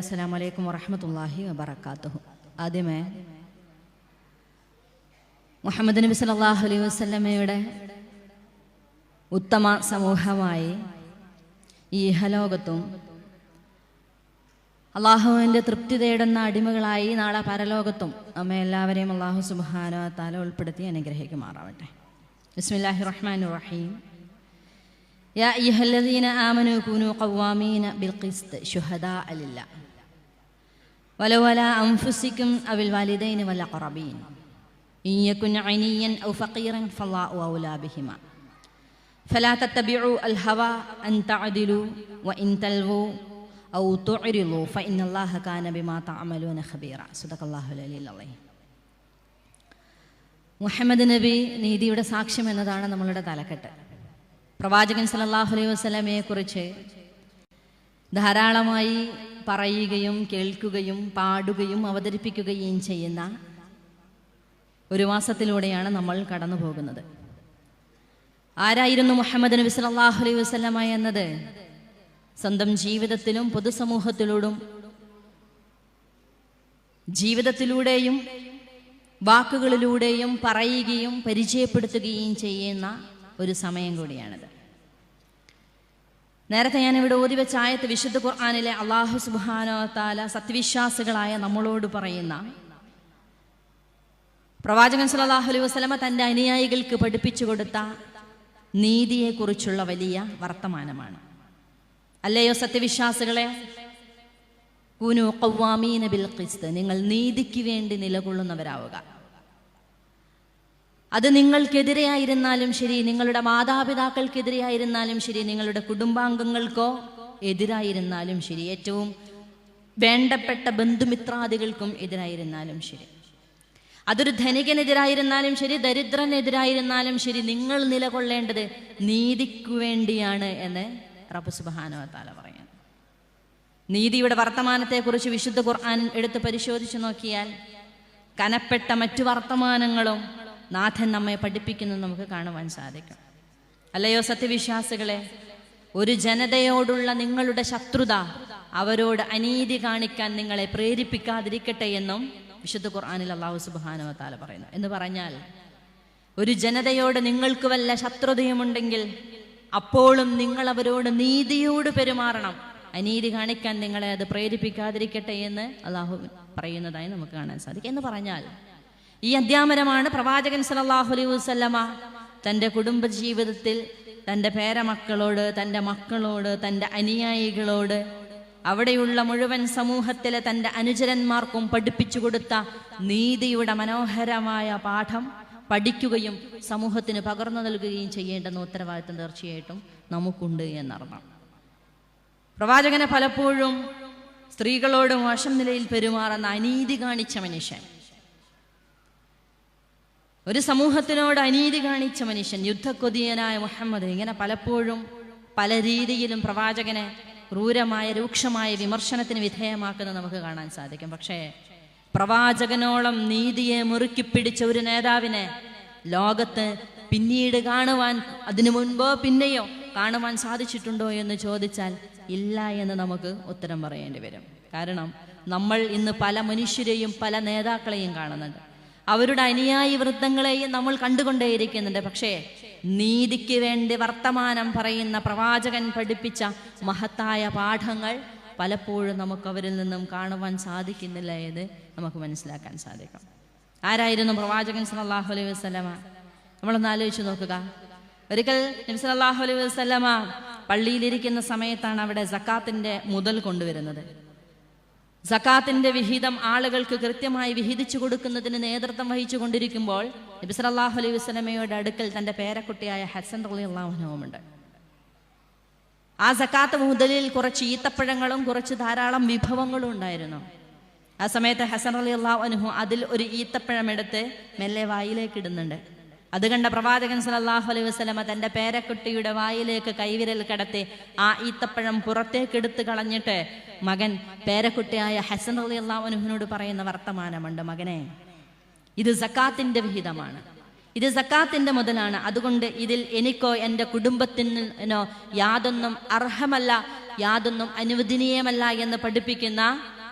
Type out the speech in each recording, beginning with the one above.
അസ്സലാമു അലൈക്കും വറഹ്മത്തുള്ളാഹി വബറകാതുഹു. ആദ്യമേ മുഹമ്മദ് നബി സല്ലല്ലാഹു അലൈഹി വസല്ലമയുടെ ഉത്തമ സമൂഹമായി ഈ ഇഹലോകത്തും അള്ളാഹുവിൻ്റെ തൃപ്തി തേടുന്ന അടിമകളായി നാളെ പരലോകത്തും നമ്മെ എല്ലാവരെയും അള്ളാഹു സുബ്ഹാനഹു വ തആല ഉൾപ്പെടുത്തി അനുഗ്രഹിക്കുമാറാവട്ടെ. ബിസ്മില്ലാഹിർ റഹ്മാനിർ റഹീം. യാ അയ്യുഹല്ലദീന ആമനൂ കൂനൂ ഖവ്വാമീന ബിൽ ഖിസ്ത് ശുഹദാഅ ലില്ലാഹ് വലൗ അലാ അൻഫുസികും അവിൽ വാലിദൈനി വൽ അഖറബീൻ ഇൻ യകുൻ അനിയ്യൻ ഔ ഫഖീറൻ ഫല്ലാഹു ഔലാ ബിഹിമാ ഫലാ തത്തബിഉ അൽ ഹവാ അൻ തഅദിലു വ ഇൻ തൽവു ഔ തുഅരിളു ഫഇന്നല്ലാഹ കാന ബിമാ തഅമലൂന ഖബീറ. സദഖല്ലാഹുൽ അലിയ്യുൽ അളീം. മുഹമ്മദ് നബി നീതിയുടെ സാക്ഷ്യം എന്നതാണ് നമ്മളുടെ തലക്കെട്ട്. പ്രവാചകൻ സല്ലല്ലാഹു അലൈഹി വസല്ലമയെ കുറിച്ച് ധാരാളമായി പറയുകയും കേൾക്കുകയും പാടുകയും അവതരിപ്പിക്കുകയും ചെയ്യുന്ന ഒരു മാസത്തിലൂടെയാണ് നമ്മൾ കടന്നു പോകുന്നത്. ആരായിരുന്നു മുഹമ്മദ് നബി സല്ലല്ലാഹു അലൈഹി വസല്ലമ എന്നത് സ്വന്തം ജീവിതത്തിലും ജീവിതത്തിലൂടെയും വാക്കുകളിലൂടെയും പറയുകയും പരിചയപ്പെടുത്തുകയും ചെയ്യുന്ന ഒരു സമയം കൂടിയാണിത്. നേരത്തെ ഞാനിവിടെ ഓതിവെച്ച ആയത്ത് വിശുദ്ധ ഖുർആനിലെ അല്ലാഹു സുബ്ഹാനഹു വ തആല സത്യവിശ്വാസികളായ നമ്മളോട് പറയുന്ന, പ്രവാചകൻ സല്ലല്ലാഹു അലൈഹി വസല്ലമ തൻ്റെ അനുയായികൾക്ക് പഠിപ്പിച്ചു കൊടുത്ത നീതിയെക്കുറിച്ചുള്ള വലിയ വർത്തമാനമാണ്. അല്ലയോ സത്യവിശ്വാസികളെ, കൂനൂ ഖവ്വാമീന ബിൽ ഖിസ്ത്, നിങ്ങൾ നീതിക്ക് വേണ്ടി നിലകൊള്ളുന്നവരാവുക. അത് നിങ്ങൾക്കെതിരെയായിരുന്നാലും ശരി, നിങ്ങളുടെ മാതാപിതാക്കൾക്കെതിരെയായിരുന്നാലും ശരി, നിങ്ങളുടെ കുടുംബാംഗങ്ങൾക്കോ എതിരായിരുന്നാലും ശരി, ഏറ്റവും വേണ്ടപ്പെട്ട ബന്ധുമിത്രാദികൾക്കും എതിരായിരുന്നാലും ശരി, അതൊരു ധനികനെതിരായിരുന്നാലും ശരി, ദരിദ്രനെതിരായിരുന്നാലും ശരി, നിങ്ങൾ നിലകൊള്ളേണ്ടത് നീതിക്കു വേണ്ടിയാണ് എന്ന് റബ്ബ് സുബ്ഹാനഹു വ തആല പറയുന്നു. നീതിയുടെ വർത്തമാനത്തെക്കുറിച്ച് വിശുദ്ധ ഖുർആൻ എടുത്ത് പരിശോധിച്ചു നോക്കിയാൽ കനപ്പെട്ട മറ്റു വർത്തമാനങ്ങളും നാഥൻ നമ്മെ പഠിപ്പിക്കുന്നത് നമുക്ക് കാണുവാൻ സാധിക്കും. അല്ലയോ സത്യവിശ്വാസികളെ, ഒരു ജനതയോടുള്ള നിങ്ങളുടെ ശത്രുത അവരോട് അനീതി കാണിക്കാൻ നിങ്ങളെ പ്രേരിപ്പിക്കാതിരിക്കട്ടെ എന്നും വിശുദ്ധ ഖുർആനിൽ അല്ലാഹു സുബ്ഹാനഹു വ തആല പറയുന്നു. എന്ന് പറഞ്ഞാൽ, ഒരു ജനതയോട് നിങ്ങൾക്ക് വല്ല ശത്രുതയുമുണ്ടെങ്കിൽ അപ്പോഴും നിങ്ങൾ അവരോട് നീതിയോട് പെരുമാറണം. അനീതി കാണിക്കാൻ നിങ്ങളെ അത് പ്രേരിപ്പിക്കാതിരിക്കട്ടെ എന്ന് അല്ലാഹു പറയുന്നതായി നമുക്ക് കാണാൻ സാധിക്കും. എന്ന് പറഞ്ഞാൽ, ഈ അധ്യാപനമാണ് പ്രവാചകൻ സല്ലല്ലാഹു അലൈഹി വസല്ലമ തൻ്റെ കുടുംബജീവിതത്തിൽ തൻ്റെ പേരമക്കളോട്, തൻ്റെ മക്കളോട്, തൻ്റെ അനുയായികളോട്, അവിടെയുള്ള മുഴുവൻ സമൂഹത്തിലെ തൻ്റെ അനുചരന്മാർക്കും പഠിപ്പിച്ചു കൊടുത്ത നീതിയുടെ മനോഹരമായ പാഠം പഠിക്കുകയും സമൂഹത്തിന് പകർന്നു നൽകുകയും ചെയ്യേണ്ടെന്ന ഉത്തരവാദിത്വം തീർച്ചയായിട്ടും നമുക്കുണ്ട് എന്നർത്ഥം. പ്രവാചകനെ പലപ്പോഴും സ്ത്രീകളോട് മോശം നിലയിൽ പെരുമാറുന്ന അനീതി കാണിച്ച മനുഷ്യൻ, ഒരു സമൂഹത്തിനോട് അനീതി കാണിച്ച മനുഷ്യൻ, യുദ്ധക്കൊതിയനായ മുഹമ്മദ്, ഇങ്ങനെ പലപ്പോഴും പല രീതിയിലും പ്രവാചകനെ ക്രൂരമായ രൂക്ഷമായ വിമർശനത്തിന് വിധേയമാക്കുന്നത് നമുക്ക് കാണാൻ സാധിക്കും. പക്ഷേ പ്രവാചകനോളം നീതിയെ മുറുക്കി പിടിച്ച ഒരു നേതാവിനെ ലോകത്ത് പിന്നീട് കാണുവാൻ, അതിനു മുൻപോ പിന്നെയോ കാണുവാൻ സാധിച്ചിട്ടുണ്ടോ എന്ന് ചോദിച്ചാൽ ഇല്ല എന്ന് നമുക്ക് ഉത്തരം പറയേണ്ടി വരും. കാരണം നമ്മൾ ഇന്ന് പല മനുഷ്യരെയും പല നേതാക്കളെയും കാണുന്നുണ്ട്, അവരുടെ അനുയായി വൃത്തങ്ങളെയും നമ്മൾ കണ്ടുകൊണ്ടേയിരിക്കുന്നുണ്ട്. പക്ഷേ നീതിക്ക് വേണ്ടി വർത്തമാനം പറയുന്ന പ്രവാചകൻ പഠിപ്പിച്ച മഹത്തായ പാഠങ്ങൾ പലപ്പോഴും നമുക്ക് അവരിൽ നിന്നും കാണുവാൻ സാധിക്കുന്നില്ല എന്ന് നമുക്ക് മനസ്സിലാക്കാൻ സാധിക്കും. ആരായിരുന്നു പ്രവാചകൻ സല്ലല്ലാഹു അലൈഹി വസല്ലമ? നമ്മളൊന്ന് ആലോചിച്ച് നോക്കുക. ഒരിക്കൽ നബി സല്ലല്ലാഹു അലൈഹി വസല്ലമ പള്ളിയിലിരിക്കുന്ന സമയത്താണ് അവിടെ സക്കാത്തിന്റെ മുതൽ കൊണ്ടുവരുന്നത്. സക്കാത്തിന്റെ വിഹിതം ആളുകൾക്ക് കൃത്യമായി വിഹിതിച്ചു കൊടുക്കുന്നതിന് നേതൃത്വം വഹിച്ചു കൊണ്ടിരിക്കുമ്പോൾ നബി സല്ലല്ലാഹു അലൈഹി വസല്ലമയുടെ അടുക്കൽ തൻ്റെ പേരക്കുട്ടിയായ ഹസൻ റളിയല്ലാഹു അൻഹുവുമുണ്ട്. ആ സക്കാത്ത് മുതലിൽ കുറച്ച് ഈത്തപ്പഴങ്ങളും കുറച്ച് ധാരാളം വിഭവങ്ങളും ഉണ്ടായിരുന്നു. ആ സമയത്ത് ഹസൻ റളിയല്ലാഹു അൻഹു അതിൽ ഒരു ഈത്തപ്പഴം എടുത്ത് മെല്ലെ വായിലേക്ക് ഇടുന്നുണ്ട്. അത് കണ്ട പ്രവാചകൻ സല്ലല്ലാഹു അലൈഹി വസല്ലമ തൻ്റെ പേരക്കുട്ടിയുടെ വായിലേക്ക് കൈവിരൽ കടത്തി ആ ഈത്തപ്പഴം പുറത്തേക്ക് എടുത്ത് കളഞ്ഞിട്ട് മകൻ പേരക്കുട്ടിയായ ഹസൻ റളിയല്ലാഹു അൻഹുവിനോട് പറയുന്ന വർത്തമാനമുണ്ട്: മകനെ, ഇത് സക്കാത്തിന്റെ വിഹിതമാണ്, ഇത് സക്കാത്തിന്റെ മുതലാണ്. അതുകൊണ്ട് ഇതിൽ എനിക്കോ എൻ്റെ കുടുംബത്തിനോ യാതൊന്നും അർഹമല്ല യാതൊന്നും അനുവദനീയമല്ല എന്ന് പഠിപ്പിക്കുന്ന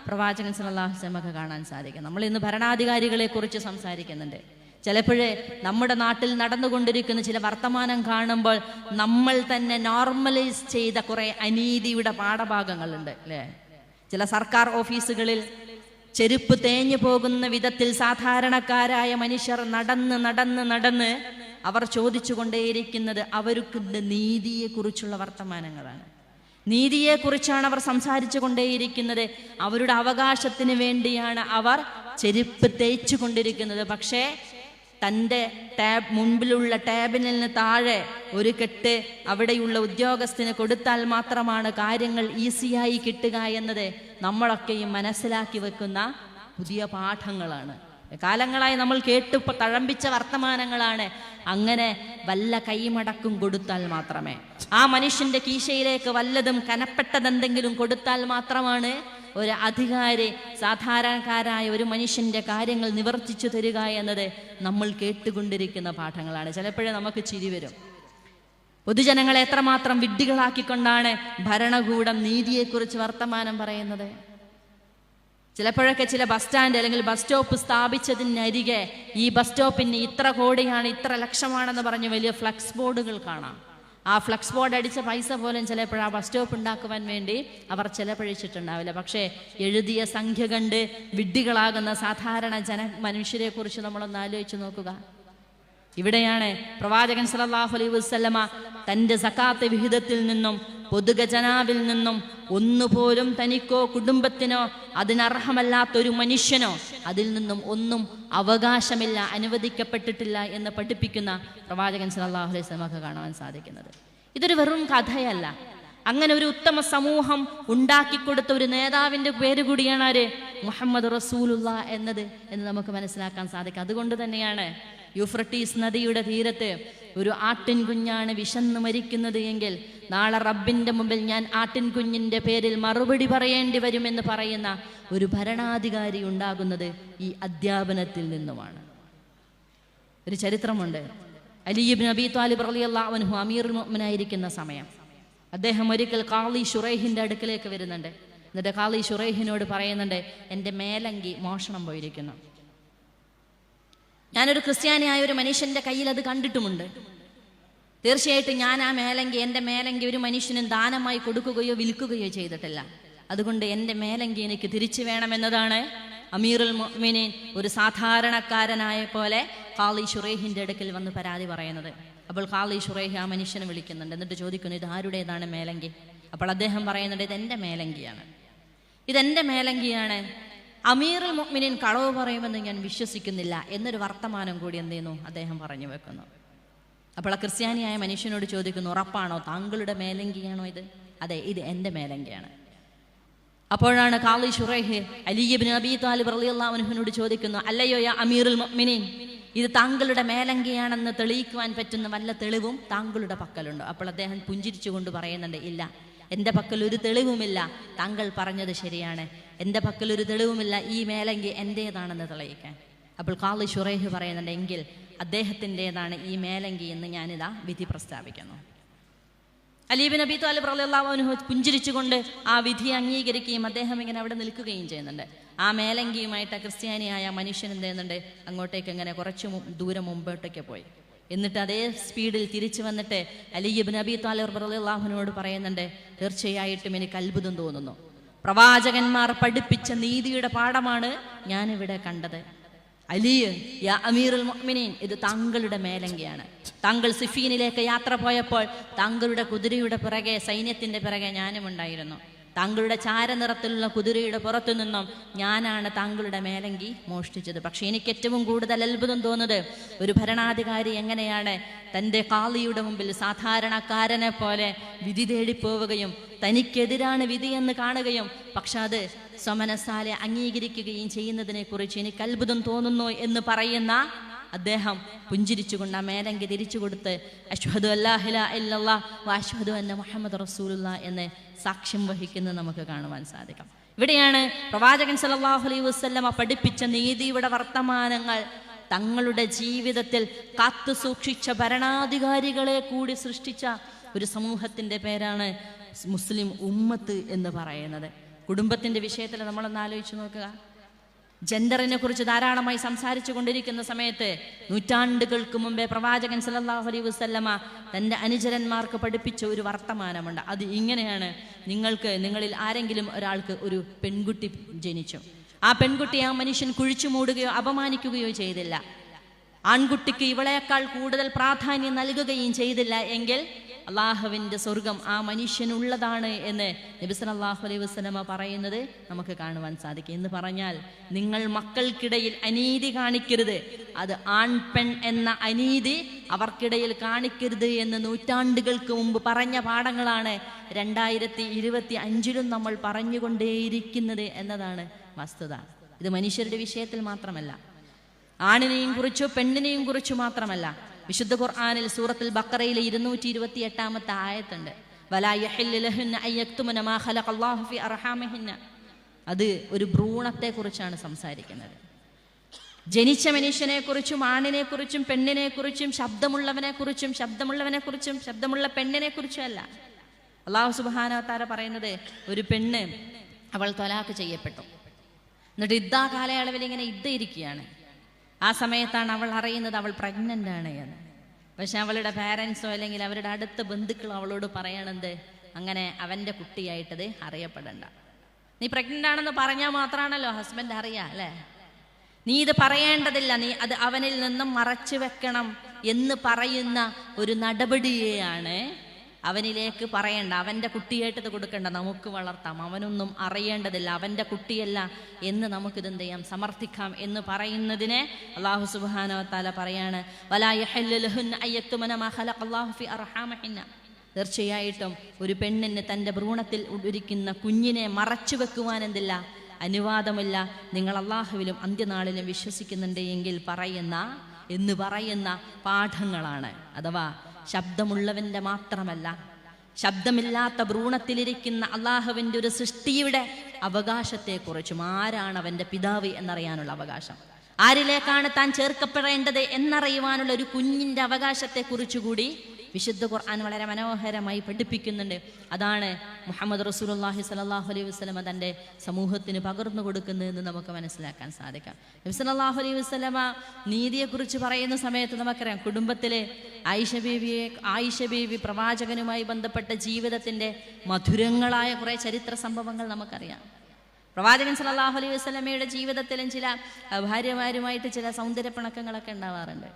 പ്രവാചകൻ സല്ലല്ലാഹു അലൈഹി വസല്ലമക്ക് കാണാൻ സാധിക്കും. നമ്മൾ ഇന്ന് ഭരണാധികാരികളെ കുറിച്ച് സംസാരിക്കുന്നുണ്ട്. ചിലപ്പോഴേ നമ്മുടെ നാട്ടിൽ നടന്നുകൊണ്ടിരിക്കുന്ന ചില വർത്തമാനം കാണുമ്പോൾ നമ്മൾ തന്നെ നോർമലൈസ് ചെയ്ത കുറെ അനീതിയുടെ പാഠഭാഗങ്ങളുണ്ട് അല്ലേ? ചില സർക്കാർ ഓഫീസുകളിൽ ചെരുപ്പ് തേഞ്ഞു പോകുന്ന വിധത്തിൽ സാധാരണക്കാരായ മനുഷ്യർ നടന്ന് നടന്ന് നടന്ന് അവർ ചോദിച്ചു കൊണ്ടേയിരിക്കുന്നത് അവർക്ക് നീതിയെക്കുറിച്ചുള്ള വർത്തമാനങ്ങളാണ്. നീതിയെക്കുറിച്ചാണ് അവർ സംസാരിച്ചു കൊണ്ടേയിരിക്കുന്നത്. അവരുടെ അവകാശത്തിന് വേണ്ടിയാണ് അവർ ചെരുപ്പ് തേച്ചു കൊണ്ടിരിക്കുന്നത്. പക്ഷേ തൻ്റെ മുൻപിലുള്ള ടാബിനിന് താഴെ ഒരു കെട്ട് അവിടെയുള്ള ഉദ്യോഗസ്ഥന് കൊടുത്താൽ മാത്രമാണ് കാര്യങ്ങൾ ഈസിയായി കിട്ടുക എന്നത് നമ്മളൊക്കെയും മനസ്സിലാക്കി വെക്കുന്ന പുതിയ പാഠങ്ങളാണ്. കാലങ്ങളായി നമ്മൾ കേട്ട് തഴമ്പിച്ച വർത്തമാനങ്ങളാണ്. അങ്ങനെ വല്ല കൈമടക്കും കൊടുത്താൽ മാത്രമേ, ആ മനുഷ്യന്റെ കീശയിലേക്ക് വല്ലതും കനപ്പെട്ടതെന്തെങ്കിലും കൊടുത്താൽ മാത്രമാണ് ഒരു അധികാരി സാധാരണക്കാരായ ഒരു മനുഷ്യന്റെ കാര്യങ്ങൾ നിവർത്തിച്ചു തരിക എന്നത് നമ്മൾ കേട്ടുകൊണ്ടിരിക്കുന്ന പാഠങ്ങളാണ്. ചിലപ്പോഴേ നമുക്ക് ചിരി വരും. പൊതുജനങ്ങളെ എത്രമാത്രം വിഡ്ഢികളാക്കിക്കൊണ്ടാണ് ഭരണകൂടം നീതിയെക്കുറിച്ച് വർത്തമാനം പറയുന്നത്. ചിലപ്പോഴൊക്കെ ചില ബസ് സ്റ്റാൻഡ് അല്ലെങ്കിൽ ബസ് സ്റ്റോപ്പ് സ്ഥാപിച്ചതിനരികെ ഈ ബസ് സ്റ്റോപ്പിന് ഇത്ര കോടിയാണ്, ഇത്ര ലക്ഷമാണെന്ന് പറഞ്ഞ് വലിയ ഫ്ലക്സ് ബോർഡുകൾ കാണാം. ആ ഫ്ലക്സ് ബോർഡ് അടിച്ച പൈസ പോലും ചിലപ്പോൾ ആ ബസ് സ്റ്റോപ്പ് ഉണ്ടാക്കുവാൻ വേണ്ടി അവർ ചെലവഴിച്ചിട്ടുണ്ടാവില്ല. പക്ഷേ എഴുതിയ സംഖ്യ കണ്ട് വിഡ്ഢികളാകുന്ന സാധാരണ മനുഷ്യരെ കുറിച്ച് നമ്മളൊന്ന് ആലോചിച്ച് നോക്കുക. ഇവിടെയാണ് പ്രവാചകൻ സല്ലല്ലാഹു അലൈഹി വസല്ലമ തൻ്റെ സക്കാത്ത് വിഹിതത്തിൽ നിന്നും പൊതുഖജനാവിൽ നിന്നും ഒന്നുപോലും തനിക്കോ കുടുംബത്തിനോ അതിനർഹമല്ലാത്തൊരു മനുഷ്യനോ അതിൽ നിന്നും ഒന്നും അവകാശമില്ല, അനുവദിക്കപ്പെട്ടിട്ടില്ല എന്ന് പഠിപ്പിക്കുന്ന പ്രവാചകൻ സല്ലല്ലാഹു അലൈഹി വസല്ലമക്ക് കാണാൻ സാധിക്കുന്നത്. ഇതൊരു വെറും കഥയല്ല. അങ്ങനെ ഒരു ഉത്തമ സമൂഹം ഉണ്ടാക്കിക്കൊടുത്ത ഒരു നേതാവിൻ്റെ പേര് കൂടിയാണ് ആര്? മുഹമ്മദ് റസൂലുള്ളാഹ് എന്ന് നമുക്ക് മനസ്സിലാക്കാൻ സാധിക്കും. അതുകൊണ്ട് തന്നെയാണ് യൂഫ്രട്ടീസ് നദിയുടെ തീരത്ത് ഒരു ആട്ടിൻ കുഞ്ഞാണ് വിശന്ന് മരിക്കുന്നത് എങ്കിൽ നാളെ റബ്ബിൻ്റെ മുമ്പിൽ ഞാൻ ആട്ടിൻ കുഞ്ഞിൻ്റെ പേരിൽ മറുപടി പറയേണ്ടി വരുമെന്ന് പറയുന്ന ഒരു ഭരണാധികാരി ഉണ്ടാകുന്നത് ഈ അധ്യാപനത്തിൽ നിന്നുമാണ്. ഒരു ചരിത്രമുണ്ട്. അലി ഇബ്നു അബീ ത്വാലിബ് റളിയല്ലാഹു അൻഹു അമീറുൽ മുഅ്മിനായിരിക്കുന്ന സമയം അദ്ദേഹം ഒരിക്കൽ ഖാളി ശുറൈഹിൻ്റെ അടുക്കലേക്ക് വരുന്നുണ്ട്. എന്നിട്ട് ഖാളി ശുറൈഹിനോട് പറയുന്നുണ്ട്, എൻ്റെ മേലങ്കി മോഷണം പോയിരിക്കുന്നു. ഞാനൊരു ക്രിസ്ത്യാനിയായ ഒരു മനുഷ്യൻ്റെ കയ്യിൽ അത് കണ്ടിട്ടുമുണ്ട്. തീർച്ചയായിട്ടും ഞാൻ ആ മേലങ്കി, എൻ്റെ മേലങ്കി ഒരു മനുഷ്യനും ദാനമായി കൊടുക്കുകയോ വിൽക്കുകയോ ചെയ്തിട്ടില്ല. അതുകൊണ്ട് എൻ്റെ മേലങ്കി എനിക്ക് തിരിച്ചു വേണമെന്നതാണ് അമീറുൽ മുഅ്മിനീൻ ഒരു സാധാരണക്കാരനായ പോലെ ഖാളി ശുറൈഹിൻ്റെ അടുക്കൽ വന്ന് പരാതി പറയുന്നത്. അപ്പോൾ ഖാളി ശുറൈഹ് ആ മനുഷ്യനെ വിളിക്കുന്നുണ്ട്. എന്നിട്ട് ചോദിക്കുന്നു, ഇത് ആരുടേതാണ് മേലങ്കി? അപ്പോൾ അദ്ദേഹം പറയുന്നുണ്ട്, ഇതെൻ്റെ മേലങ്കിയാണ്, ഇതെൻ്റെ മേലങ്കിയാണ്. അമീറുൽ മുഅ്മിനീൻ കളവ് പറയുമെന്ന് ഞാൻ വിശ്വസിക്കുന്നില്ല എന്നൊരു വർത്തമാനം കൂടി എന്ത് ചെയ്യുന്നു, അദ്ദേഹം പറഞ്ഞു വെക്കുന്നു. അപ്പോൾ ആ ക്രിസ്ത്യാനിയായ മനുഷ്യനോട് ചോദിക്കുന്നു, ഉറപ്പാണോ, താങ്കളുടെ മേലങ്കിയാണോ ഇത്? അതെ, ഇത് എൻ്റെ മേലങ്കിയാണ്. അപ്പോഴാണ് ഖാളി ശുറൈഹ് അലി ഇബ്നു അബീ ത്വാലിബ് റളിയല്ലാഹു അൻഹുവിനോട് ചോദിക്കുന്നു, അല്ലയോ യാ അമീറുൽ മുഅ്മിനീൻ, ഇത് താങ്കളുടെ മേലങ്കിയാണെന്ന് തെളിയിക്കുവാൻ പറ്റുന്ന വല്ല തെളിവും താങ്കളുടെ പക്കലുണ്ടോ? അപ്പോൾ അദ്ദേഹം പുഞ്ചിരിച്ചുകൊണ്ട് പറയുന്നുണ്ട്, ഇല്ല, എൻ്റെ പക്കൽ ഒരു തെളിവുമില്ല. താങ്കൾ പറഞ്ഞത് ശരിയാണ്, എൻ്റെ പക്കൽ ഒരു തെളിവുമില്ല ഈ മേലങ്കി എൻ്റേതാണെന്ന് തെളിയിക്കാൻ. അപ്പോൾ ഖാളി ശുറൈഹ് പറയുന്നുണ്ട്, എങ്കിൽ അദ്ദേഹത്തിൻ്റെതാണ് ഈ മേലങ്കി എന്ന് ഞാനിതാ വിധി പ്രസ്താവിക്കുന്നു. അലി ഇബ്നു അബീ ത്വാലിബ് റളിയല്ലാഹു അൻഹു പുഞ്ചിരിച്ചുകൊണ്ട് ആ വിധി അംഗീകരിക്കുകയും അദ്ദേഹം ഇങ്ങനെ അവിടെ നിൽക്കുകയും ചെയ്യുന്നുണ്ട്. ആ മേലങ്കിയുമായിട്ട് ക്രിസ്ത്യാനിയായ മനുഷ്യൻ എന്ത് ചെയ്യുന്നുണ്ട്, അങ്ങോട്ടേക്ക് ഇങ്ങനെ കുറച്ച് ദൂരം മുമ്പോട്ടേക്ക് പോയി. എന്നിട്ട് അതേ സ്പീഡിൽ തിരിച്ചു വന്നിട്ട് അലി ഇബ്നു അബീ ത്വാലിബ് റളിയല്ലാഹു അൻഹുവോട് പറയുന്നുണ്ട്, തീർച്ചയായിട്ടും എനിക്ക് അത്ഭുതം തോന്നുന്നു. പ്രവാചകന്മാർ പഠിപ്പിച്ച നീതിയുടെ പാഠമാണ് ഞാനിവിടെ കണ്ടത്. അലി, യാ അമീറുൽ മുഅ്മിനീൻ, ഇത് താങ്കളുടെ മേലങ്കിയാണ്. താങ്കൾ സിഫീനിലേക്ക് യാത്ര പോയപ്പോൾ താങ്കളുടെ കുതിരയുടെ പിറകെ, സൈന്യത്തിൻ്റെ പിറകെ ഞാനും ഉണ്ടായിരുന്നു. താങ്കളുടെ ചാരനിറത്തിലുള്ള കുതിരയുടെ പുറത്തു നിന്നും ഞാനാണ് താങ്കളുടെ മേലങ്കി മോഷ്ടിച്ചത്. പക്ഷെ എനിക്ക് ഏറ്റവും കൂടുതൽ അത്ഭുതം തോന്നുന്നത്, ഒരു ഭരണാധികാരി എങ്ങനെയാണ് തൻ്റെ ഖാളിയുടെ മുമ്പിൽ സാധാരണക്കാരനെ പോലെ വിധി തേടിപ്പോവുകയും തനിക്കെതിരാണ് വിധി എന്ന് കാണുകയും പക്ഷെ അത് സ്വമനസാലെ അംഗീകരിക്കുകയും ചെയ്യുന്നതിനെ കുറിച്ച് എനിക്ക് അത്ഭുതം തോന്നുന്നു എന്ന് പറയുന്ന അദ്ദേഹം പുഞ്ചിരിച്ചുകൊണ്ട് ആ മേലങ്കി തിരിച്ചു കൊടുത്ത് അശ്ഹദു അല്ലാ ഇലാഹ ഇല്ലല്ലാഹ് വ അശ്ഹദു അന്ന മുഹമ്മദ് റസൂലുള്ളാഹ് എന്ന് സാക്ഷ്യം വഹിക്കുന്നത് നമുക്ക് കാണുവാൻ സാധിക്കും. ഇവിടെയാണ് പ്രവാചകൻ സല്ലല്ലാഹു അലൈഹി വസല്ലമ പഠിപ്പിച്ച നീതിയുടെ വർത്തമാനങ്ങൾ തങ്ങളുടെ ജീവിതത്തിൽ കാത്തു സൂക്ഷിച്ച ഭരണാധികാരികളെ കൂടി സൃഷ്ടിച്ച ഒരു സമൂഹത്തിൻ്റെ പേരാണ് മുസ്ലിം ഉമ്മത്ത് എന്ന് പറയുന്നത്. കുടുംബത്തിൻ്റെ വിഷയത്തിൽ നമ്മളൊന്ന് ആലോചിച്ച് നോക്കുക. ജെൻഡറിനെ കുറിച്ച് ധാരാളമായി സംസാരിച്ചു കൊണ്ടിരിക്കുന്ന സമയത്ത് നൂറ്റാണ്ടുകൾക്ക് മുമ്പേ പ്രവാചകൻ സല്ലല്ലാഹു അലൈഹി വസല്ലമ തൻ്റെ അനുചരന്മാർക്ക് പഠിപ്പിച്ച ഒരു വർത്തമാനമുണ്ട്. അത് ഇങ്ങനെയാണ്: നിങ്ങളിൽ ആരെങ്കിലും ഒരാൾക്ക് ഒരു പെൺകുട്ടി ജനിച്ചു. ആ പെൺകുട്ടിയെ ആ മനുഷ്യൻ കുഴിച്ചു മൂടുകയോ അപമാനിക്കുകയോ ചെയ്തില്ല. ആൺകുട്ടിക്ക് ഇവളേക്കാൾ കൂടുതൽ പ്രാധാന്യം നൽകുകയും ചെയ്തില്ല എങ്കിൽ അള്ളാഹുവിൻ്റെ സ്വർഗം ആ മനുഷ്യനുള്ളതാണ് എന്ന് നബി സല്ലല്ലാഹു അലൈഹി വസല്ലമ പറയുന്നത് നമുക്ക് കാണുവാൻ സാധിക്കും. എന്ന് പറഞ്ഞാൽ, നിങ്ങൾ മക്കൾക്കിടയിൽ അനീതി കാണിക്കരുത്, അത് ആൺ പെൺ എന്ന അനീതി അവർക്കിടയിൽ കാണിക്കരുത് എന്ന് നൂറ്റാണ്ടുകൾക്ക് മുമ്പ് പറഞ്ഞ പാഠങ്ങളാണ് 2025 നമ്മൾ പറഞ്ഞുകൊണ്ടേയിരിക്കുന്നത് എന്നതാണ് വസ്തുത. ഇത് മനുഷ്യരുടെ വിഷയത്തിൽ മാത്രമല്ല, ആണിനെയും കുറിച്ചോ പെണ്ണിനെയും കുറിച്ചു മാത്രമല്ല. വിശുദ്ധ ഖുർആനിൽ സൂറത്തുൽ ബഖറയിലെ 228 ആയത്തുണ്ട്. വലാ യഹില്ലു ലഹുന്ന അയ്യക്തുമന മാ ഖലഖല്ലാഹു ഫി അർഹാമിഹിന്ന. അത് ഒരു ഭ്രൂണത്തെ കുറിച്ചാണ് സംസാരിക്കുന്നത്. ജനിച്ച മനുഷ്യനെ കുറിച്ചും ആണിനെ കുറിച്ചും പെണ്ണിനെ കുറിച്ചും ശബ്ദമുള്ളവനെ കുറിച്ചും ശബ്ദമുള്ള പെണ്ണിനെ കുറിച്ചും അല്ല. അല്ലാഹു സുബ്ഹാനഹു വ തആല പറയുന്നത്, ഒരു പെണ്ണ് അവൾ ത്വലാഖ് ചെയ്യപ്പെട്ടു, എന്നിട്ട് ഇദ്ദാ കാലയളവിൽ ഇങ്ങനെ ഇരിക്കുകയാണ്. ആ സമയത്താണ് അവൾ അറിയുന്നത് അവൾ പ്രഗ്നൻ്റ് ആണ് എന്ന്. പക്ഷെ അവളുടെ പാരൻസോ അല്ലെങ്കിൽ അവരുടെ അടുത്ത ബന്ധുക്കളോ അവളോട് പറയണത്, അങ്ങനെ അവൻ്റെ കുട്ടിയായിട്ടത് അറിയപ്പെടണ്ട. നീ പ്രഗ്നൻ്റ് ആണെന്ന് പറഞ്ഞാൽ മാത്രമാണല്ലോ ഹസ്ബൻഡ് അറിയാം അല്ലേ? നീ ഇത് പറയേണ്ടതില്ല, നീ അത് അവനിൽ നിന്നും മറച്ചു വെക്കണം എന്ന് പറയുന്ന ഒരു നടപടിയെയാണ് അവനിലേക്ക് പറയേണ്ട. അവൻ്റെ കുട്ടിയായിട്ടത് കൊടുക്കേണ്ട, നമുക്ക് വളർത്താം, അവനൊന്നും അറിയേണ്ടതില്ല, അവൻ്റെ കുട്ടിയല്ല എന്ന് നമുക്കിതെന്ത് ചെയ്യാം, സമർത്ഥിക്കാം എന്ന് പറയുന്നതിനെ അല്ലാഹു സുബ്ഹാനഹു വ തആല പറയാണ്, വലാ യഹില്ലു ലഹുന്ന അയ്യക്തുമന മാ ഖലഖല്ലാഹു ഫി അർഹാമിഹിന്ന. തീർച്ചയായിട്ടും ഒരു പെണ്ണിന് തൻ്റെ ഭ്രൂണത്തിൽ ഉദിക്കുന്ന കുഞ്ഞിനെ മറച്ചു വെക്കുവാൻ എന്തില്ല, അനുവാദമില്ല. നിങ്ങൾ അള്ളാഹുവിലും അന്ത്യനാളിലും വിശ്വസിക്കുന്നുണ്ട് എങ്കിൽ പറയുന്ന പാഠങ്ങളാണ്. അഥവാ ശബ്ദമുള്ളവൻ്റെ മാത്രമല്ല, ശബ്ദമില്ലാത്ത ഭ്രൂണത്തിലിരിക്കുന്ന അള്ളാഹുവിൻ്റെ ഒരു സൃഷ്ടിയുടെ അവകാശത്തെക്കുറിച്ചും, ആരാണ് അവൻ്റെ പിതാവ് എന്നറിയാനുള്ള അവകാശം, ആരിലേക്കാണ് താൻ ചേർക്കപ്പെടേണ്ടത് എന്നറിയുവാനുള്ള ഒരു കുഞ്ഞിൻ്റെ അവകാശത്തെക്കുറിച്ചുകൂടി വിശുദ്ധ ഖുർആൻ വളരെ മനോഹരമായി പഠിപ്പിക്കുന്നുണ്ട്. അതാണ് മുഹമ്മദ് റസൂലുള്ളാഹി സ്വല്ലല്ലാഹു അലൈഹി വസല്ലമ തൻ്റെ സമൂഹത്തിന് പകർന്നു കൊടുക്കുന്നതെന്ന് നമുക്ക് മനസ്സിലാക്കാൻ സാധിക്കാം. നബി സല്ലല്ലാഹു അലൈഹി വസല്ലമ നീതിയെക്കുറിച്ച് പറയുന്ന സമയത്ത് നമുക്കറിയാം, കുടുംബത്തിലെ ആയിഷ ബീവി പ്രവാചകനുമായി ബന്ധപ്പെട്ട ജീവിതത്തിൻ്റെ മധുരങ്ങളായ കുറേ ചരിത്ര സംഭവങ്ങൾ നമുക്കറിയാം. പ്രവാചകൻ സല്ലല്ലാഹു അലൈഹി വസല്ലമയുടെ ജീവിതത്തിലും ചില ഭാര്യമാരുമായിട്ട് ചില സൗന്ദര്യപ്പിണക്കങ്ങളൊക്കെ ഉണ്ടാവാറുണ്ട്.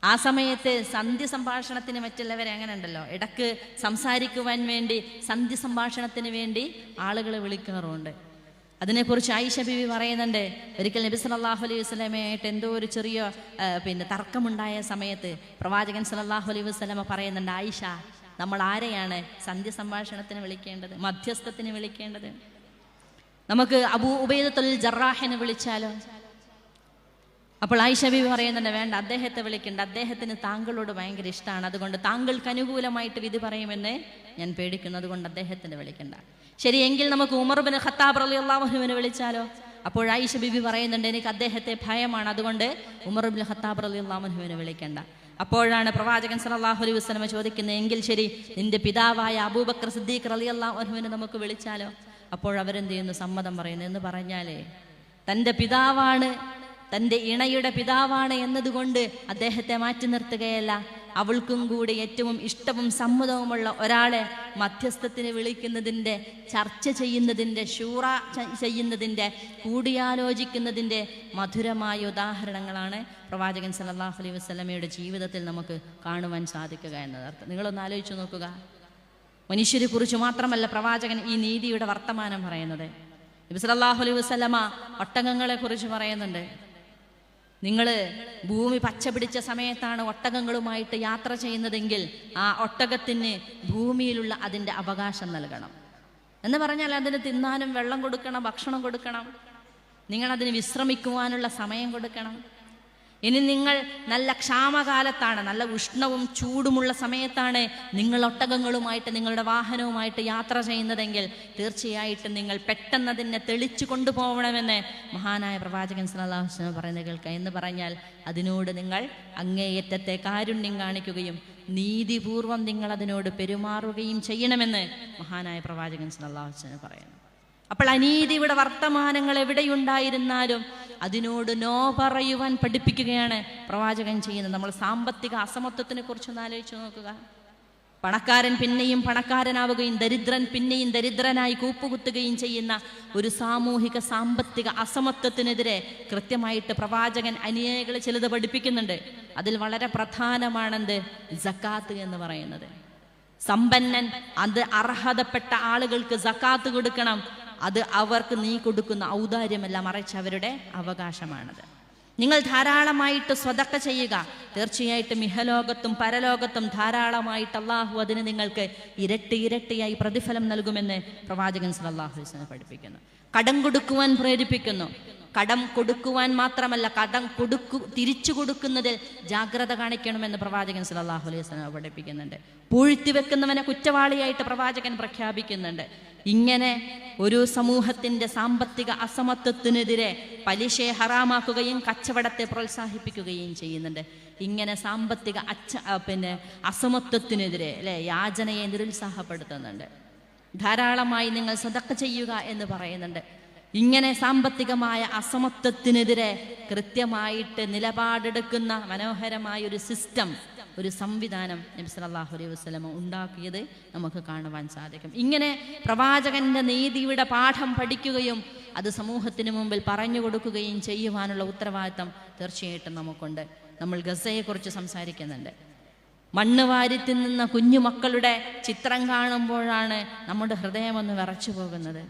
ആ സമയത്ത് സന്ധ്യ സംഭാഷണത്തിന് മറ്റുള്ളവരെ അങ്ങനെ ഉണ്ടല്ലോ, ഇടക്ക് സംസാരിക്കുവാൻ വേണ്ടി സന്ധ്യ സംഭാഷണത്തിന് വേണ്ടി ആളുകളെ വിളിക്കാറുമുണ്ട്. അതിനെക്കുറിച്ച് ആയിഷ ബീവി പറയുന്നുണ്ട്, ഒരിക്കൽ നബി സല്ലല്ലാഹു അലൈഹി വസല്ലമയായിട്ട് എന്തോ ഒരു ചെറിയ തർക്കമുണ്ടായ സമയത്ത് പ്രവാചകൻ സല്ലല്ലാഹു അലൈഹി വസല്ലമ പറയുന്നുണ്ട്, ആയിഷ, നമ്മൾ ആരെയാണ് സന്ധ്യ സംഭാഷണത്തിന് വിളിക്കേണ്ടത്, മധ്യസ്ഥത്തിന് വിളിക്കേണ്ടത്? നമുക്ക് അബൂ ഉബൈദത്തുൽ ജറാഹിനെ വിളിച്ചാലോ? അപ്പോൾ ആയിഷ ബീവി പറയുന്നുണ്ട്, വേണ്ട, അദ്ദേഹത്തെ വിളിക്കണ്ട, അദ്ദേഹത്തിന് താങ്കളോട് ഭയങ്കര ഇഷ്ടമാണ്, അതുകൊണ്ട് താങ്കൾക്ക് അനുകൂലമായിട്ട് വിധി പറയുമെന്ന് ഞാൻ പേടിക്കുന്നു, അതുകൊണ്ട് അദ്ദേഹത്തിന് വിളിക്കണ്ട. ശരി, എങ്കിൽ നമുക്ക് ഉമർ ഇബ്നു ഖത്താബ് റളിയല്ലാഹു അൻഹുവിനെ വിളിച്ചാലോ? അപ്പോൾ ആയിഷ ബീവി പറയുന്നുണ്ട്, എനിക്ക് അദ്ദേഹത്തെ ഭയമാണ്, അതുകൊണ്ട് ഉമർ ഇബ്നു ഖത്താബ് റളിയല്ലാഹു അൻഹുവിനെ വിളിക്കണ്ട. അപ്പോഴാണ് പ്രവാചകൻ സല്ലല്ലാഹു അലൈഹി വസല്ലമ ചോദിക്കുന്നത്, എങ്കിൽ ശരി, നിന്റെ പിതാവായ അബൂബക്കർ സിദ്ദീഖ് റളിയല്ലാഹു അൻഹുവിനെ നമുക്ക് വിളിച്ചാലോ? അപ്പോൾ അവരെന്ത് ചെയ്യുന്നു, സമ്മതം പറയുന്നു. എന്ന് പറഞ്ഞാലേ, തൻ്റെ പിതാവാണ്, തൻ്റെ ഇണയുടെ പിതാവാണ് എന്നതുകൊണ്ട് അദ്ദേഹത്തെ മാറ്റി നിർത്തുകയല്ല, അവൾക്കും കൂടി ഏറ്റവും ഇഷ്ടവും സമ്മതവുമുള്ള ഒരാളെ മധ്യസ്ഥത്തിന് വിളിക്കുന്നതിൻ്റെ, ചർച്ച ചെയ്യുന്നതിൻ്റെ, ഷൂറ ചെയ്യുന്നതിൻ്റെ, കൂടിയാലോചിക്കുന്നതിൻ്റെ മധുരമായ ഉദാഹരണങ്ങളാണ് പ്രവാചകൻ സല്ലല്ലാഹു അലൈഹി വസല്ലമയുടെ ജീവിതത്തിൽ നമുക്ക് കാണുവാൻ സാധിക്കുക എന്നതർത്ഥം. നിങ്ങളൊന്ന് ആലോചിച്ച് നോക്കുക. മനുഷ്യരെ കുറിച്ച് മാത്രമല്ല പ്രവാചകൻ ഈ നീതിയുടെ വർത്തമാനം പറയുന്നത്. നബി സല്ലല്ലാഹു അലൈഹി വസല്ലമ ഒട്ടകങ്ങളെ കുറിച്ച് പറയുന്നുണ്ട്. നിങ്ങൾ ഭൂമി പച്ച പിടിച്ച സമയത്താണ് ഒട്ടകങ്ങളുമായിട്ട് യാത്ര ചെയ്യുന്നതെങ്കിൽ ആ ഒട്ടകത്തിന് ഭൂമിയിലുള്ള അതിൻ്റെ അവകാശം നൽകണം. എന്ന് പറഞ്ഞാൽ അതിന് തിന്നാനും വെള്ളം കൊടുക്കണം, ഭക്ഷണം കൊടുക്കണം, നിങ്ങളതിന് വിശ്രമിക്കുവാനുള്ള സമയം കൊടുക്കണം. ഇനി നിങ്ങൾ നല്ല ക്ഷാമകാലത്താണ്, നല്ല ഉഷ്ണവും ചൂടുമുള്ള സമയത്താണ് നിങ്ങൾ ഒട്ടകങ്ങളുമായിട്ട്, നിങ്ങളുടെ വാഹനവുമായിട്ട് യാത്ര ചെയ്യുന്നതെങ്കിൽ തീർച്ചയായിട്ടും നിങ്ങൾ പെട്ടെന്ന് അതിനെ തെളിച്ചു കൊണ്ടുപോകണമെന്ന് മഹാനായ പ്രവാചകൻ സല്ലല്ലാഹു അലൈഹി വസല്ലം പറയുന്നത് കേൾക്കുക. എന്ന് പറഞ്ഞാൽ അതിനോട് നിങ്ങൾ അങ്ങേയറ്റത്തെ കാരുണ്യം കാണിക്കുകയും നീതിപൂർവം നിങ്ങൾ അതിനോട് പെരുമാറുകയും ചെയ്യണമെന്ന് മഹാനായ പ്രവാചകൻ സല്ലല്ലാഹു അലൈഹി വസല്ലം പറയുന്നു. അപ്പോൾ അനീതിയുടെ വർത്തമാനങ്ങൾ എവിടെയുണ്ടായിരുന്നാലും അതിനോട് നോ പറയുവാൻ പഠിപ്പിക്കുകയാണ് പ്രവാചകൻ ചെയ്യുന്നത്. നമ്മൾ സാമ്പത്തിക അസമത്വത്തിനെ കുറിച്ചൊന്ന് ആലോചിച്ച് നോക്കുക. പണക്കാരൻ പിന്നെയും പണക്കാരനാവുകയും ദരിദ്രൻ പിന്നെയും ദരിദ്രനായി കൂപ്പുകുത്തുകയും ചെയ്യുന്ന ഒരു സാമൂഹിക സാമ്പത്തിക അസമത്വത്തിനെതിരെ കൃത്യമായിട്ട് പ്രവാചകൻ അനുയായികളെ ചിലത് പഠിപ്പിക്കുന്നുണ്ട്. അതിൽ വളരെ പ്രധാനമാണെന്ത്? സക്കാത്ത് എന്ന് പറയുന്നത്. സമ്പന്നൻ അത് അർഹതപ്പെട്ട ആളുകൾക്ക് സക്കാത്ത് കൊടുക്കണം. അത് അവർക്ക് നീ കൊടുക്കുന്ന ഔദാര്യമല്ല, മറിച്ച് അവരുടെ അവകാശമാണത്. നിങ്ങൾ ധാരാളമായിട്ട് സ്വതക്ക ചെയ്യുക. തീർച്ചയായിട്ടും ഇഹലോകത്തും പരലോകത്തും ധാരാളമായിട്ട് അള്ളാഹു അതിന് നിങ്ങൾക്ക് ഇരട്ടിയായി പ്രതിഫലം നൽകുമെന്ന് പ്രവാചകൻ സല്ലല്ലാഹു അലൈഹി വസല്ലം പഠിപ്പിക്കുന്നു. കടം കൊടുക്കുവാൻ പ്രേരിപ്പിക്കുന്നു. കടം കൊടുക്കുവാൻ മാത്രമല്ല, തിരിച്ചു കൊടുക്കുന്നതിൽ ജാഗ്രത കാണിക്കണമെന്ന് പ്രവാചകൻ സല്ലല്ലാഹു അലൈഹി വസല്ലം പഠിപ്പിക്കുന്നുണ്ട്. പൂഴ്ത്തിവെക്കുന്നവനെ കുറ്റവാളിയായിട്ട് പ്രവാചകൻ പ്രഖ്യാപിക്കുന്നുണ്ട്. ഇങ്ങനെ ഒരു സമൂഹത്തിന്റെ സാമ്പത്തിക അസമത്വത്തിനെതിരെ പലിശയെ ഹറാമാക്കുകയും കച്ചവടത്തെ പ്രോത്സാഹിപ്പിക്കുകയും ചെയ്യുന്നുണ്ട്. ഇങ്ങനെ സാമ്പത്തിക അസമത്വത്തിനെതിരെ യാചനയെ നിരുത്സാഹപ്പെടുത്തുന്നുണ്ട്. ധാരാളമായി നിങ്ങൾ സദഖ ചെയ്യുക എന്ന് പറയുന്നുണ്ട്. ഇങ്ങനെ സാമ്പത്തികമായ അസമത്വത്തിനെതിരെ കൃത്യമായിട്ട് നിലപാടെടുക്കുന്ന മനോഹരമായ ഒരു സിസ്റ്റം, ഒരു സംവിധാനം നബി സല്ലല്ലാഹു അലൈഹി വസല്ലം ഉണ്ടാക്കിയത് നമുക്ക് കാണുവാൻ സാധിക്കും. ഇങ്ങനെ പ്രവാചകന്റെ നീതിയുടെ പാഠം പഠിക്കുകയും അത് സമൂഹത്തിന് മുമ്പിൽ പറഞ്ഞു കൊടുക്കുകയും ചെയ്യുവാനുള്ള ഉത്തരവാദിത്തം തീർച്ചയായിട്ടും നമുക്കുണ്ട്. നമ്മൾ ഗസയെക്കുറിച്ച് സംസാരിക്കുന്നുണ്ട്. മണ്ണ് വാരി തിന്നുന്ന കുഞ്ഞു മക്കളുടെ ചിത്രം കാണുമ്പോഴാണ് നമ്മുടെ ഹൃദയം ഒന്ന് വിറച്ചു പോകുന്നത്.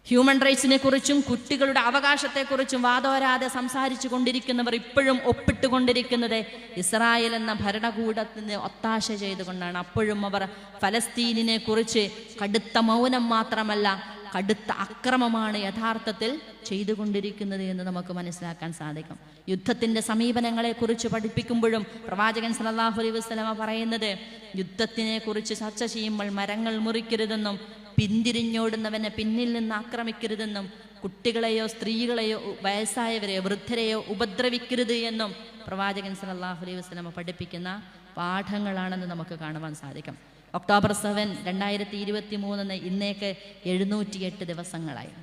ഹ്യൂമൻ റൈറ്റ്സിനെ കുറിച്ചും കുട്ടികളുടെ അവകാശത്തെക്കുറിച്ചും വാദോരാതെ സംസാരിച്ചു കൊണ്ടിരിക്കുന്നവർ ഇപ്പോഴും ഒപ്പിട്ടുകൊണ്ടിരിക്കുന്നത് ഇസ്രായേൽ എന്ന ഭരണകൂടത്തിന് ഒത്താശ ചെയ്തുകൊണ്ടാണ്. അപ്പോഴും അവർ ഫലസ്തീനിനെ കുറിച്ച് കടുത്ത മൗനം മാത്രമല്ല, കടുത്ത അക്രമമാണ് യഥാർത്ഥത്തിൽ ചെയ്തുകൊണ്ടിരിക്കുന്നത് എന്ന് നമുക്ക് മനസ്സിലാക്കാൻ സാധിക്കും. യുദ്ധത്തിന്റെ സമീപനങ്ങളെ കുറിച്ച് പഠിപ്പിക്കുമ്പോഴും പ്രവാചകൻ സല്ലല്ലാഹു അലൈഹി വസല്ലം പറയുന്നത്, യുദ്ധത്തിനെ കുറിച്ച് ചർച്ച ചെയ്യുമ്പോൾ മരങ്ങൾ മുറിക്കരുതെന്നും പിന്തിരിഞ്ഞോടുന്നവനെ പിന്നിൽ നിന്ന് ആക്രമിക്കരുതെന്നും കുട്ടികളെയോ സ്ത്രീകളെയോ വയസ്സായവരെയോ വൃദ്ധരെയോ ഉപദ്രവിക്കരുത് എന്നും പ്രവാചകൻ സല്ലല്ലാഹു അലൈഹി വസല്ലം പഠിപ്പിക്കുന്ന പാഠങ്ങളാണെന്ന് നമുക്ക് കാണുവാൻ സാധിക്കും. ഒക്ടോബർ 7, 2023 ഇന്നേക്ക് 708 ദിവസങ്ങളായി.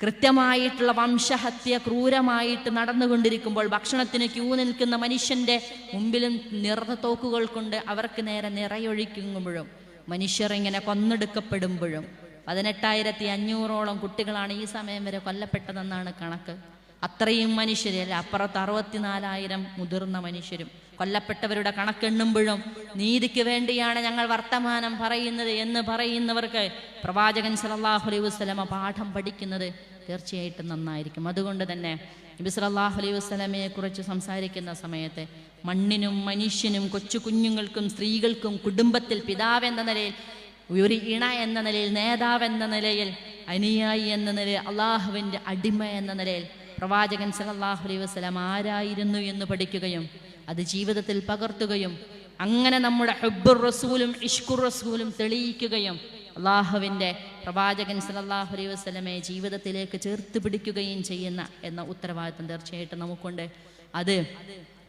കൃത്യമായിട്ടുള്ള വംശഹത്യ ക്രൂരമായിട്ട് നടന്നുകൊണ്ടിരിക്കുമ്പോൾ, ഭക്ഷണത്തിന് ക്യൂ നിൽക്കുന്ന മനുഷ്യന്റെ മുമ്പിലും തോക്കുകൾ കൊണ്ട് അവർക്ക് നേരെ നിറയൊഴിക്കുമ്പോഴും, മനുഷ്യർ ഇങ്ങനെ കൊന്നെടുക്കപ്പെടുമ്പോഴും 18,500ഓളം കുട്ടികളാണ് ഈ സമയം വരെ കൊല്ലപ്പെട്ടതെന്നാണ് കണക്ക്. അത്രയും മനുഷ്യരല്ല, അപ്പുറത്ത് 64,000 മുതിർന്ന മനുഷ്യരും കൊല്ലപ്പെട്ടവരുടെ കണക്കെണ്ണുമ്പോഴും നീതിക്ക് വേണ്ടിയാണ് ഞങ്ങൾ വർത്തമാനം പറയുന്നത് എന്ന് പറയുന്നവർക്ക് പ്രവാചകൻ സല്ലല്ലാഹു അലൈഹി വസല്ലം പാഠം പഠിക്കുന്നത് തീർച്ചയായിട്ടും നന്നായിരിക്കും. അതുകൊണ്ട് തന്നെ നബി സല്ലല്ലാഹു അലൈഹി വസല്ലമയെ കുറിച്ച് സംസാരിക്കുന്ന സമയത്ത് മണ്ണിനും മനുഷ്യനും കൊച്ചു കുഞ്ഞുങ്ങൾക്കും സ്ത്രീകൾക്കും കുടുംബത്തിൽ പിതാവ് എന്ന നിലയിൽ, ഒരു ഇണ എന്ന നിലയിൽ, നേതാവ് എന്ന നിലയിൽ, അനുയായി എന്ന നിലയിൽ, അള്ളാഹുവിൻ്റെ അടിമ എന്ന നിലയിൽ പ്രവാചകൻ സല്ലല്ലാഹു അലൈഹി വസല്ലം ആരായിരുന്നു എന്ന് പഠിക്കുകയും അത് ജീവിതത്തിൽ പകർത്തുകയും അങ്ങനെ നമ്മുടെ ഹുബ്ബുർ റസൂലും ഇഷ്കുർ റസൂലും തെളിയിക്കുകയും അള്ളാഹുവിൻ്റെ പ്രവാചകൻ സല്ലല്ലാഹു അലൈഹി വസല്ലമയെ ജീവിതത്തിലേക്ക് ചേർത്ത് പിടിക്കുകയും ചെയ്യുന്ന എന്ന ഉത്തരവാദിത്വം തീർച്ചയായിട്ടും നമുക്കുണ്ട്. അത്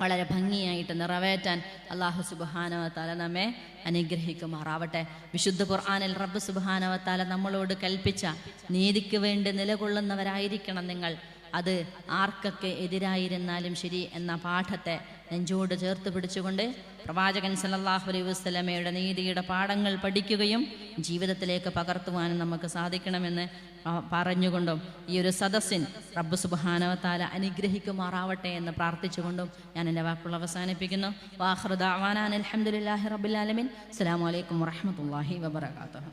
വളരെ ഭംഗിയായിട്ട് നിറവേറ്റാൻ അല്ലാഹു സുബ്ഹാനഹു വ തആല നമ്മെ അനുഗ്രഹിക്കുമാറാവട്ടെ. വിശുദ്ധ ഖുർആനിൽ റബ്ബ് സുബ്ഹാനഹു വ തആല നമ്മളോട് കൽപ്പിച്ച നീതിക്ക് വേണ്ടി നിലകൊള്ളുന്നവരായിരിക്കണം നിങ്ങൾ, അത് ആർക്കൊക്കെ എതിരായിരുന്നാലും ശരി എന്ന പാഠത്തെ നെഞ്ചോട് ചേർത്ത് പിടിച്ചുകൊണ്ട് പ്രവാചകൻ സല്ലല്ലാഹു അലൈഹി വസല്ലമയുടെ നീതിയുടെ പാഠങ്ങൾ പഠിക്കുകയും ജീവിതത്തിലേക്ക് പകർത്തുവാനും നമുക്ക് സാധിക്കണമെന്ന് പറഞ്ഞുകൊണ്ടും ഈ ഒരു സദസ്സിൻ റബ്ബ് സുബ്ഹാനഹു വ തആല അനുഗ്രഹിക്കുമാറാവട്ടെ എന്ന് പ്രാർത്ഥിച്ചുകൊണ്ടും ഞാൻ എൻ്റെ വാക്കുകൾ അവസാനിപ്പിക്കുന്നു. വാഖിറു ദഅവാനാ അൽഹംദുലില്ലാഹി റബ്ബിൽ ആലമീൻ. അസ്സലാമു അലൈക്കും വറഹ്മത്തുള്ളാഹി വബറകാതുഹു.